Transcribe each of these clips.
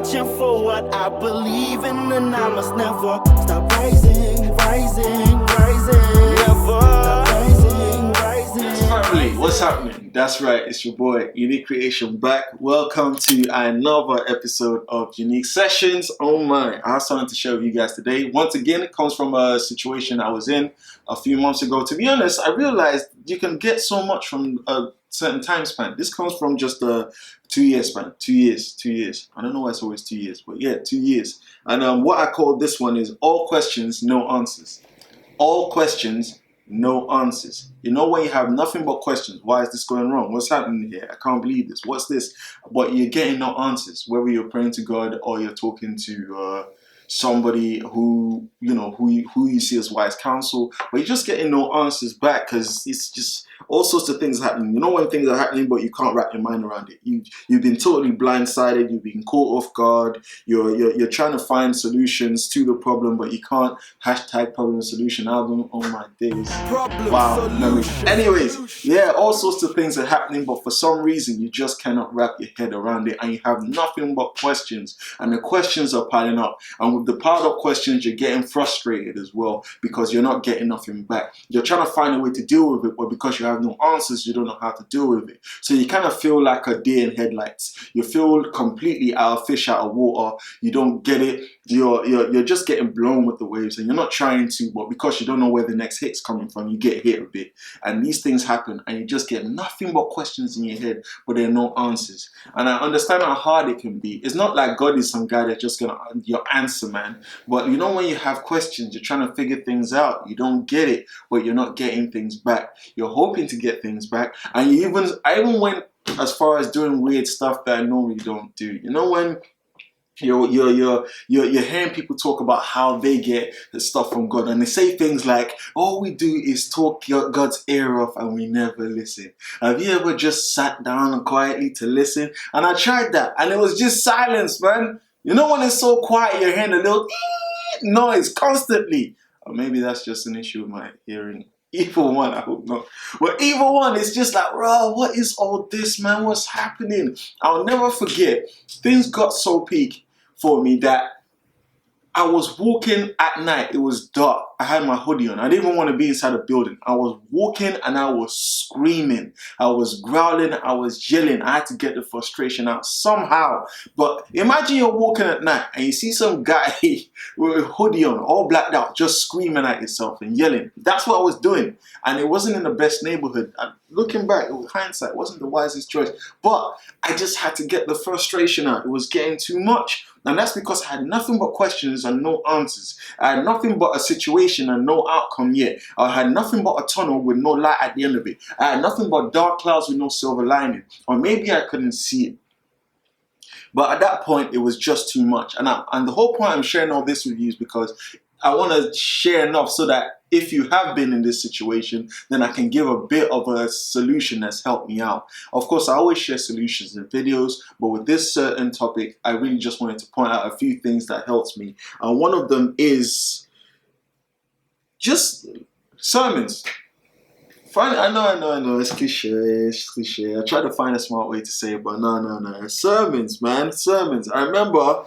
reaching for what I believe in, and I must never stop rising, rising, rising. Never stop rising, rising. Family, what's happening? That's right, it's your boy Unique Creation back. Welcome to another episode of Unique Sessions. Oh my, I have something to share with you guys today. Once again, it comes from a situation I was in a few months ago. To be honest, I realized you can get so much from a certain time span. This comes from just a 2-year span. 2 years. I don't know why it's always 2 years, but yeah, 2 years. And what I call this one is all questions, no answers. All questions, no answers. You know, when you have nothing but questions, why is this going wrong? What's happening here? I can't believe this. What's this? But you're getting no answers, whether you're praying to God or you're talking to somebody who you see as wise counsel, but you're just getting no answers back because it's just all sorts of things happening. You know when things are happening, but you can't wrap your mind around it. You've been totally blindsided. You've been caught off guard. You're trying to find solutions to the problem, but you can't. Hashtag problem solution album. Oh my days. Wow. Anyways, yeah, all sorts of things are happening, but for some reason you just cannot wrap your head around it, and you have nothing but questions, and the questions are piling up. And with the piled up questions, you're getting frustrated as well because you're not getting nothing back. You're trying to find a way to deal with it, but because you have no answers, you don't know how to deal with it. So you kind of feel like a deer in headlights. You feel completely fish out of water. You don't get it. You're just getting blown with the waves, and you're not trying to, but because you don't know where the next hit's coming from, you get hit a bit. And these things happen, and you just get nothing but questions in your head, but there are no answers. And I understand how hard it can be. It's not like God is some guy that's just gonna your answer, man. But you know when you have questions, you're trying to figure things out. You don't get it, but you're not getting things back. You're hoping to get things back, and I even went as far as doing weird stuff that I normally don't do. You know when you're hearing people talk about how they get the stuff from God, and they say things like, all we do is talk God's ear off and we never listen. Have you ever just sat down quietly to listen? And I tried that, and it was just silence, man. You know when it's so quiet, you're hearing a little noise constantly. Or maybe that's just an issue with my hearing. Evil one, I hope not. But evil one, it's just like, bro, what is all this, man? What's happening? I'll never forget. Things got so peak for me that I was walking at night. It was dark. I had my hoodie on. I didn't even want to be inside the building. I was walking and I was screaming. I was growling. I was yelling. I had to get the frustration out somehow. But imagine you're walking at night and you see some guy with a hoodie on, all blacked out, just screaming at himself and yelling. That's what I was doing. And it wasn't in the best neighborhood. Looking back, with hindsight, it wasn't the wisest choice. But I just had to get the frustration out. It was getting too much. And that's because I had nothing but questions and no answers. I had nothing but a situation and no outcome yet. I had nothing but a tunnel with no light at the end of it. I had nothing but dark clouds with no silver lining. Or maybe I couldn't see it. But at that point, it was just too much. And the whole point I'm sharing all this with you is because I want to share enough so that if you have been in this situation, then I can give a bit of a solution that's helped me out. Of course, I always share solutions in videos, but with this certain topic, I really just wanted to point out a few things that helped me. And one of them is just sermons. I know, it's cliche. I try to find a smart way to say it, but no. Sermons, man, sermons. I remember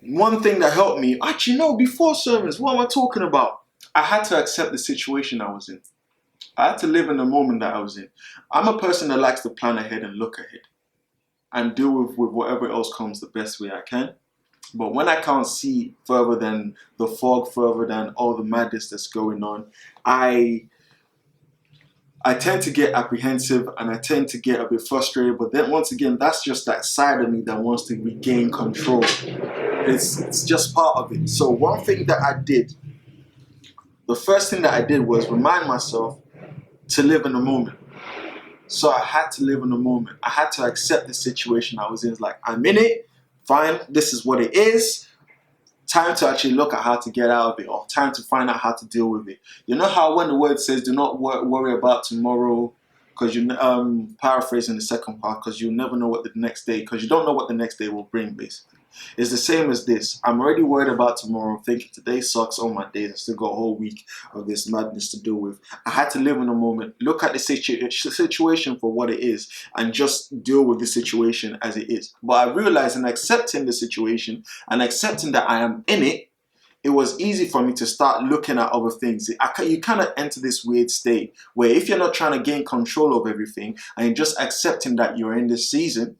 one thing that helped me, actually no, before sermons, what am I talking about? I had to accept the situation I was in. I had to live in the moment that I was in. I'm a person that likes to plan ahead and look ahead and deal with whatever else comes the best way I can. But when I can't see further than the fog, further than all the madness that's going on, I tend to get apprehensive and I tend to get a bit frustrated. But then once again, that's just that side of me that wants to regain control. It's just part of it. So one thing that I did, the first thing that I did was remind myself to live in the moment. So I had to live in the moment. I had to accept the situation I was in. It's like, I'm in it, fine, this is what it is. Time to actually look at how to get out of it, or time to find out how to deal with it. You know how when the word says, do not worry about tomorrow, because you paraphrasing the second part, because you'll never know what the next day, because you don't know what the next day will bring, basically. It's the same as this. I'm already worried about tomorrow, thinking today sucks, all my days, I still got a whole week of this madness to deal with. I had to live in the moment, look at the situation for what it is, and just deal with the situation as it is. But I realized in accepting the situation and accepting that I am in it, it was easy for me to start looking at other things. You kind of enter this weird state where if you're not trying to gain control of everything and you're just accepting that you're in this season,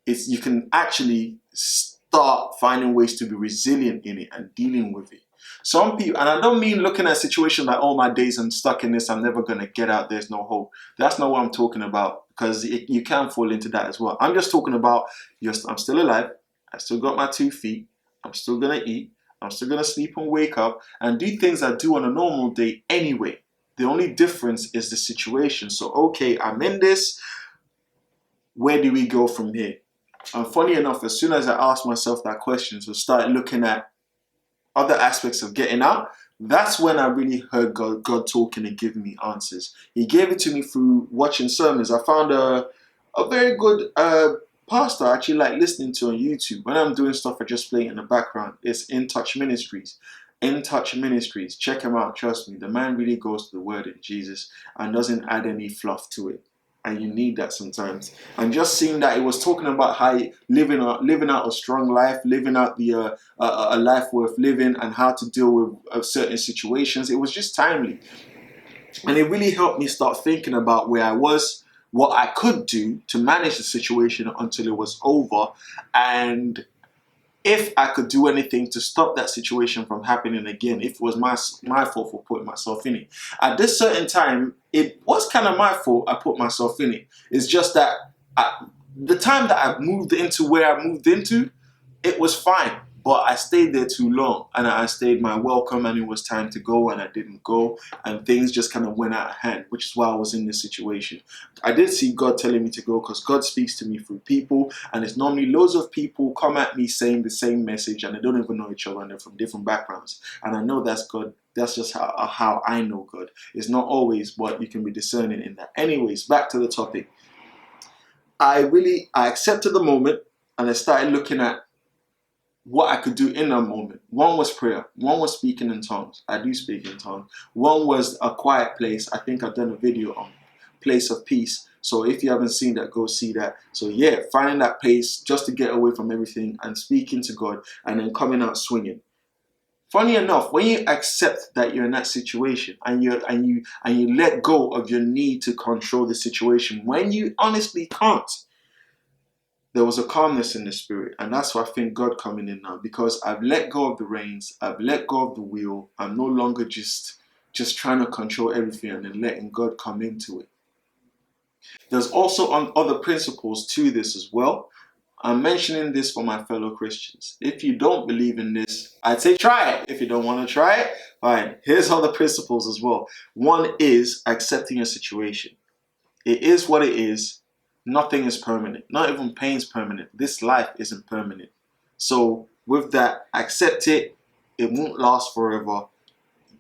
you can actually start finding ways to be resilient in it and dealing with it. Some people, and I don't mean looking at a situation like, oh, my days I'm stuck in this, I'm never going to get out, there's no hope. That's not what I'm talking about, because you can fall into that as well. I'm just talking about, I'm still alive, I still got my 2 feet, I'm still going to eat, I'm still going to sleep and wake up and do things I do on a normal day anyway. The only difference is the situation. So, okay, I'm in this. Where do we go from here? And funny enough, as soon as I asked myself that question, so started looking at other aspects of getting out, that's when I really heard God talking and giving me answers. He gave it to me through watching sermons. I found a very good pastor I actually like listening to on YouTube. When I'm doing stuff, I just play it in the background. It's In Touch Ministries. In Touch Ministries. Check him out. Trust me. The man really goes to the word in Jesus and doesn't add any fluff to it. And you need that sometimes. And just seeing that it was talking about how living out a strong life, living out the a life worth living, and how to deal with certain situations. It was just timely. And it really helped me start thinking about where I was, what I could do to manage the situation until it was over, and if I could do anything to stop that situation from happening again, if it was my fault for putting myself in it. At this certain time, it was kind of my fault I put myself in it. It's just that the time that I moved into where I moved into, it was fine. But I stayed there too long, and I stayed my welcome, and it was time to go, and I didn't go, and things just kind of went out of hand, which is why I was in this situation. I did see God telling me to go, because God speaks to me through people, and it's normally loads of people come at me saying the same message, and they don't even know each other, and they're from different backgrounds. And I know that's God. That's just how I know God. It's not always, but you can be discerning in that. Anyways, back to the topic. I accepted the moment, and I started looking at what I could do in that moment. One was prayer. One was speaking in tongues. I do speak in tongues. One was a quiet place. I think I've done a video on Place of Peace. So if you haven't seen that, go see that. So yeah, finding that place just to get away from everything and speaking to God, and then coming out swinging. Funny enough, when you accept that you're in that situation and you let go of your need to control the situation, when you honestly can't, there was a calmness in the spirit, and that's why I think God coming in now, because I've let go of the reins, I've let go of the wheel. I'm no longer just trying to control everything and then letting God come into it. There's also other principles to this as well. I'm mentioning this for my fellow Christians. If you don't believe in this, I'd say try it. If you don't want to try it, fine. Here's other principles as well. One is accepting your situation. It is what it is. Nothing is permanent. Not even pain is permanent. This life isn't permanent. So with that, accept it. It won't last forever.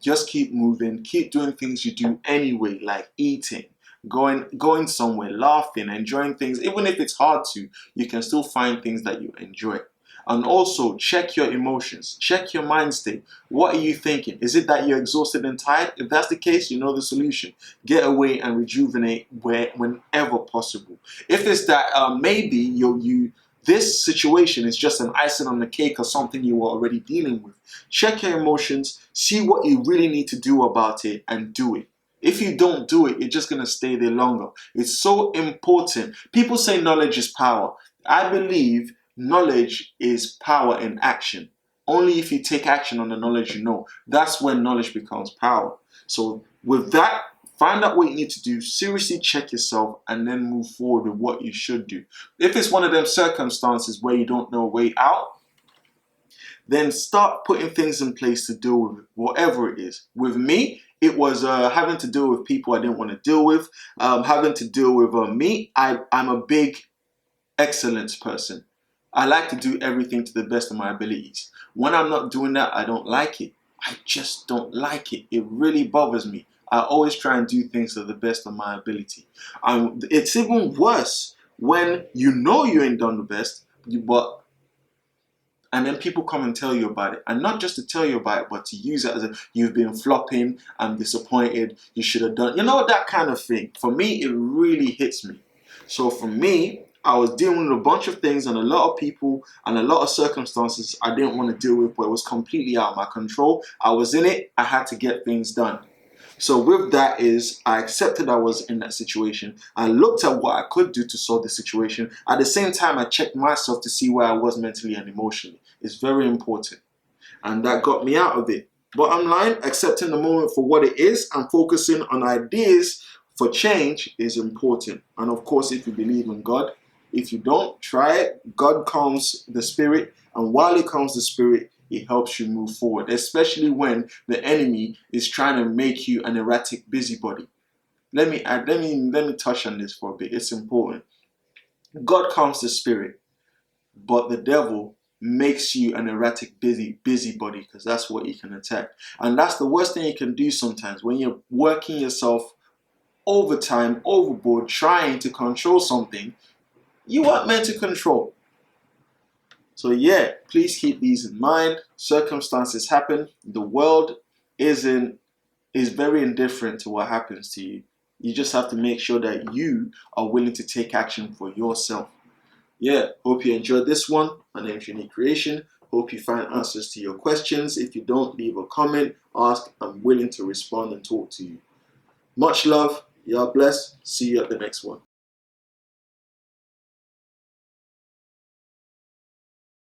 Just keep moving. Keep doing things you do anyway, like eating, going somewhere, laughing, enjoying things. Even if it's hard to, you can still find things that you enjoy. And also check your emotions. Check your mind state. What are you thinking? Is it that you're exhausted and tired? If that's the case, you know the solution. Get away and rejuvenate whenever possible. If it's that maybe this situation is just an icing on the cake or something you were already dealing with, check your emotions, see what you really need to do about it, and do it. If you don't do it, you're just going to stay there longer. It's so important. People say knowledge is power. I believe knowledge is power in action. Only if you take action on the knowledge you know, that's when knowledge becomes power. So with that, find out what you need to do, seriously check yourself, and then move forward with what you should do. If it's one of them circumstances where you don't know a way out, then start putting things in place to deal with it, whatever it is. With me, it was having to deal with people I didn't want to deal with, having to deal with me. I'm a big excellence person. I like to do everything to the best of my abilities. When I'm not doing that, I don't like it. I just don't like it. It really bothers me. I always try and do things to the best of my ability. It's even worse when you know you ain't done the best, and then people come and tell you about it. And not just to tell you about it, but to use it as a, you've been flopping, I'm disappointed, you should have done, that kind of thing. For me, it really hits me. So for me, I was dealing with a bunch of things and a lot of people and a lot of circumstances I didn't want to deal with, but it was completely out of my control. I was in it, I had to get things done. So with that is, I accepted I was in that situation. I looked at what I could do to solve the situation. At the same time, I checked myself to see where I was mentally and emotionally. It's very important. And that got me out of it. Bottom line, accepting the moment for what it is and focusing on ideas for change is important. And of course, if you believe in God, if you don't, try it. God calms the spirit. And while He calms the spirit, it helps you move forward, especially when the enemy is trying to make you an erratic busybody. Let me touch on this for a bit. It's important. God calms the spirit, but the devil makes you an erratic busybody, because that's what he can attack. And that's the worst thing you can do sometimes when you're working yourself overtime, overboard, trying to control something you weren't meant to control. So yeah, please keep these in mind. Circumstances happen. The world is very indifferent to what happens to you. You just have to make sure that you are willing to take action for yourself. Yeah, hope you enjoyed this one. My name is Unique Creation. Hope you find answers to your questions. If you don't, leave a comment, ask. I'm willing to respond and talk to you. Much love. You are blessed. See you at the next one.